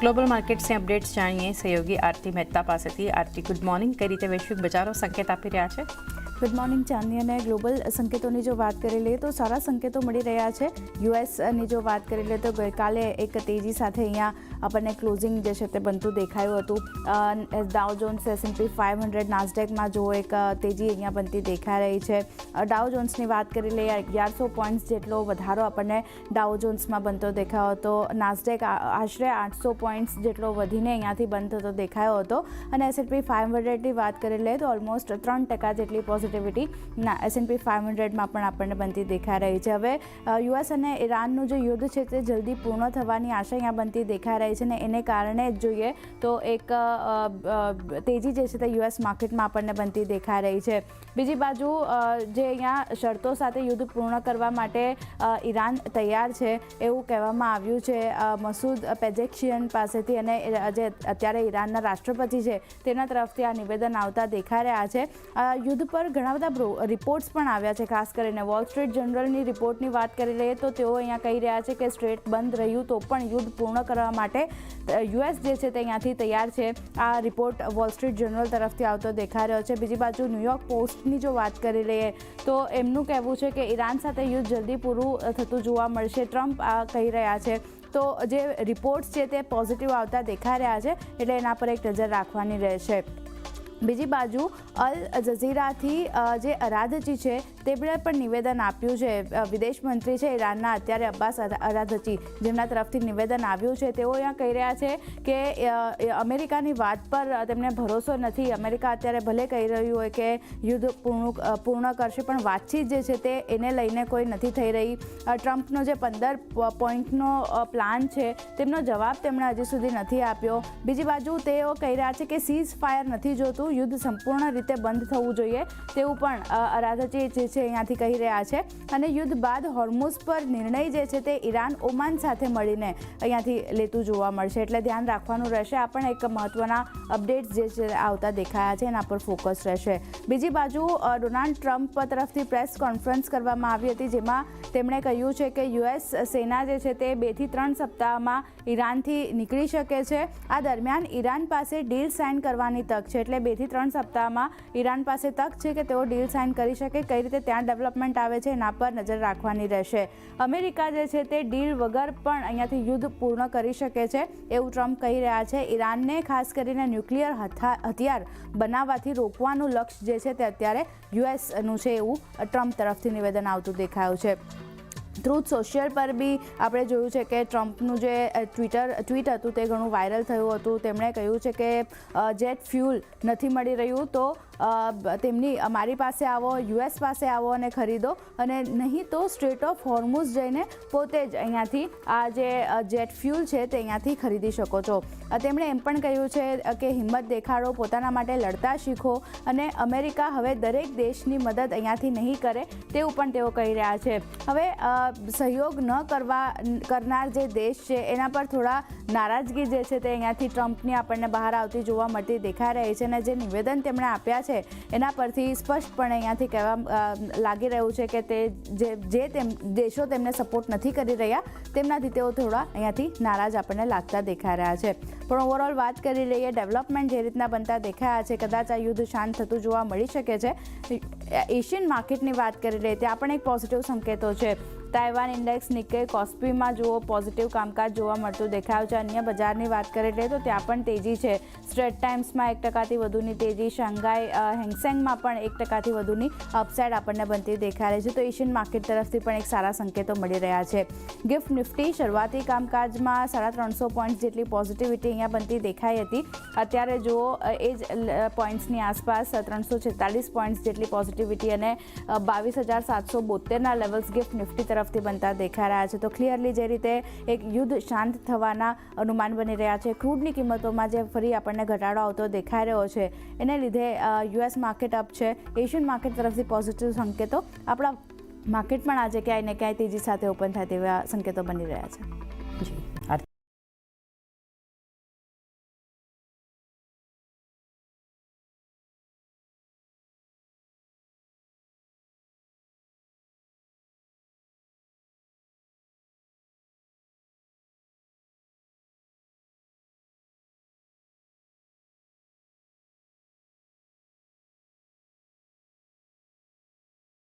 Global માર્કેટ્સની updates જાણીએ સહયોગી આરતી મહેતા પાસેથી. આરતી, ગુડ મોર્નિંગ. કઈ રીતે વૈશ્વિક બજારો સંકેત આપી રહ્યા છે? ગુડ મોર્નિંગ ચાંદની. અને ગ્લોબલ સંકેતોની જો વાત કરી લઈએ તો સારા સંકેતો મળી રહ્યા છે. યુએસની જો વાત કરી લઈએ તો ગઈકાલે એક તેજી સાથે અહીંયા આપણને ક્લોઝિંગ જે છે તે બનતું દેખાયું હતું. ડાઉ જોન્સ, S&P 500, નાસ્ડેકમાં જો એક તેજી અહીંયા બનતી દેખાઈ રહી છે. ડાઉ જોન્સની વાત કરી લઈએ 1100 પોઈન્ટ્સ જેટલો વધારો આપણને ડાઉ જોન્સમાં બનતો દેખાયો હતો. નાસ્ડેક આશરે 800 પોઈન્ટ્સ જેટલો વધીને અહીંયાથી બંધ થતો દેખાયો હતો. અને S&P 500ની વાત કરી લઈએ તો ઓલમોસ્ટ 3% જેટલી પોઝિટિવિટી S&P 500માં પણ આપણને બનતી દેખાઈ રહી છે. હવે યુએસ અને ઈરાનનું જે યુદ્ધ છે તે જલ્દી પૂર્ણ થવાની આશા અહીંયા બનતી દેખાઈ રહી છે. ને એને કારણે જ જોઈએ તો એક તેજી જે છે તે યુએસ માર્કેટમાં આપણને બનતી દેખાઈ રહી છે. બીજી બાજુ જે અહીંયા શરતો સાથે યુદ્ધ પૂર્ણ કરવા માટે ઈરાન તૈયાર છે એવું કહેવામાં આવ્યું છે મસૂદ પેઝેશિયન પાસેથી. અને જે અત્યારે ઈરાનના રાષ્ટ્રપતિ છે તેના તરફથી આ નિવેદન આવતા દેખાઈ રહ્યા છે. યુદ્ધ પર ઘણા બધા રિપોર્ટ્સ પણ આવ્યા છે. ખાસ કરીને વોલ સ્ટ્રીટ જર્નલની રિપોર્ટની વાત કરી લઈએ તો તેઓ અહીંયા કહી રહ્યા છે કે સ્ટ્રેટ બંધ રહ્યું તો પણ યુદ્ધ પૂર્ણ કરવા માટે યુએસ જે છે તે અહીંયાથી તૈયાર છે. આ રિપોર્ટ વોલ સ્ટ્રીટ જર્નલ તરફથી આવતો દેખાઈ રહ્યો છે. બીજી બાજુ ન્યૂયોર્ક પોસ્ટની જો વાત કરી લઈએ તો એમનું કહેવું છે કે ઈરાન સાથે યુદ્ધ જલ્દી પૂરું થતું જોવા મળશે. ટ્રમ્પ આ કહી રહ્યા છે. તો જે રિપોર્ટ્સ છે તે પોઝિટિવ આવતા દેખાઈ રહ્યા છે, એટલે એના પર એક નજર રાખવાની રહેશે. બીજી બાજુ અલ જઝીરાથી જે અરાઘચી છે તેમણે પણ નિવેદન આપ્યું છે. વિદેશ મંત્રી છે ઈરાનના અત્યારે અબ્બાસ અરાઘચી, જેમના તરફથી નિવેદન આવ્યું છે. તેઓ અહીંયા કહી રહ્યા છે કે અમેરિકાની વાત પર તેમને ભરોસો નથી. અમેરિકા અત્યારે ભલે કહી રહ્યું હોય કે યુદ્ધ પૂર્ણ કરશે, પણ વાતચીત જે છે તે એને લઈને કોઈ નથી થઈ રહી. ટ્રમ્પનો જે 15 પોઈન્ટનો પ્લાન છે તેમનો જવાબ તેમણે હજી સુધી નથી આપ્યો. બીજી બાજુ તેઓ કહી રહ્યા છે કે સીઝ ફાયર નથી જોતું, યુદ્ધ સંપૂર્ણ રીતે બંધ થવું જોઈએ તેવું પણ અરાઘચી જે છે અહીંયાથી કહી રહ્યા છે. અને યુદ્ધ બાદ હોર્મુઝ પર નિર્ણય જે છે તે ઈરાન ઓમાન સાથે મળીને અહીંયાથી લેતું જોવા મળશે, એટલે ધ્યાન રાખવાનું રહેશે. આ પણ એક મહત્વના અપડેટ્સ જે છે આવતા દેખાયા છે, એના પર ફોકસ રહેશે. બીજી બાજુ ડોનાલ્ડ ટ્રમ્પ તરફથી પ્રેસ કોન્ફરન્સ કરવામાં આવી હતી, જેમાં તેમણે કહ્યું છે કે યુએસ સેના જે છે તે 2 થી 3 સપ્તાહમાં ઈરાનથી નીકળી શકે છે. આ દરમિયાન ઈરાન પાસે ડીલ સાઇન કરવાની તક છે, એટલે 2 થી 3 સપ્તાહમાં ઈરાન પાસે તક છે કે તેઓ ડીલ સાઇન કરી શકે. કઈ રીતે ત્યાં ડેવલપમેન્ટ આવે છે એના પર નજર રાખવાની રહેશે. અમેરિકા જે છે તે ડીલ વગર પણ અહીંયાથી યુદ્ધ પૂર્ણ કરી શકે છે એવું ટ્રમ્પ કહી રહ્યા છે. ઈરાનને ખાસ કરીને ન્યુક્લિયર હથિયાર બનાવવાથી રોકવાનું લક્ષ્ય જે છે તે અત્યારે યુએસનું છે એવું ટ્રમ્પ તરફથી નિવેદન આવતું દેખાયું છે. ટ્રુથ સોશિયલ પર બી આપણે જોયું છે કે ટ્રમ્પનું જે ટ્વીટ હતું તે ઘણું વાયરલ થયું હતું. તેમણે કહ્યું છે કે જેટ ફ્યુલ નથી મળી રહ્યું તો તેમની અમારી પાસે આવો, યુએસ પાસે આવો અને ખરીદો, અને નહીં તો સ્ટ્રેટ ઓફ હોર્મુઝ જઈને પોતે જ અહીંયાથી આ જે જેટ ફ્યુલ છે તે અહીંયાથી ખરીદી શકો છો. તેમણે એમ પણ કહ્યું છે કે હિંમત દેખાડો, પોતાના માટે લડતા શીખો, અને અમેરિકા હવે દરેક દેશની મદદ અહીંયાથી નહીં કરે તેવું પણ તેઓ કહી રહ્યા છે. હવે સહયોગ ન કરનાર જે દેશ છે એના પર થોડા નારાજગી જે છે તે અહીંયાથી ટ્રમ્પની આપણને બહાર આવતી જોવા મળતી દેખાઈ રહી છે. અને જે નિવેદન તેમણે આપ્યા છે એના પરથી સ્પષ્ટપણે અહીંયાથી કહેવા લાગી રહ્યું છે કે તે જે દેશો તેમને સપોર્ટ નથી કરી રહ્યા તેમનાથી તેઓ થોડા અહીંયાથી નારાજ આપણને લાગતા દેખાઈ રહ્યા છે. પણ ઓવરઓલ વાત કરી લઈએ, ડેવલપમેન્ટ જે રીતના બનતા દેખાયા છે, કદાચ આ યુદ્ધ શાંત થતું જોવા મળી શકે છે. એશિયન માર્કેટની વાત કરી લઈએ ત્યાં પણ એક પોઝિટિવ સંકેતો છે. તાઇવાન ઇન્ડેક્સ, નિક્કેઈ, કોસ્પીમાં જુઓ પોઝિટિવ કામકાજ જોવા મળતું દેખાયું છે. અન્ય બજારની વાત કરી લઈએ તો ત્યાં પણ તેજી છે. સ્ટ્રેટ ટાઈમ્સમાં 1%થી વધુની તેજી, શાંઘાઈ હેંગસેંગમાં પણ 1%થી વધુની અપસાઇડ આપણને બનતી દેખાઈ રહી છે. તો એશિયન માર્કેટ તરફથી પણ એક સારા સંકેતો મળી રહ્યા છે. ગિફ્ટ નિફ્ટી શરૂઆતી કામકાજમાં 350 પોઈન્ટ જેટલી પોઝિટિવિટી અહીંયા બનતી દેખાઈ હતી. અત્યારે જુઓ એ જ પોઈન્ટ્સની આસપાસ 346 પોઈન્ટ્સ જેટલી પોઝિટિવિટી અને 22,772ના લેવલ્સ ગિફ્ટ નિફ્ટી તરફથી બનતા દેખાઈ રહ્યા છે. તો ક્લિયરલી જે રીતે એક યુદ્ધ શાંત થવાના અનુમાન બની રહ્યા છે, ક્રૂડની કિંમતોમાં જે ફરી આપણને ઘટાડો આવતો દેખાઈ રહ્યો છે એને લીધે યુએસ માર્કેટ અપ છે. એશિયન માર્કેટ તરફથી પોઝિટિવ સંકેતો, આપણા માર્કેટ પણ આજે ક્યાંય ને ક્યાંય તેજી સાથે ઓપન થાય તેવા સંકેતો બની રહ્યા છે.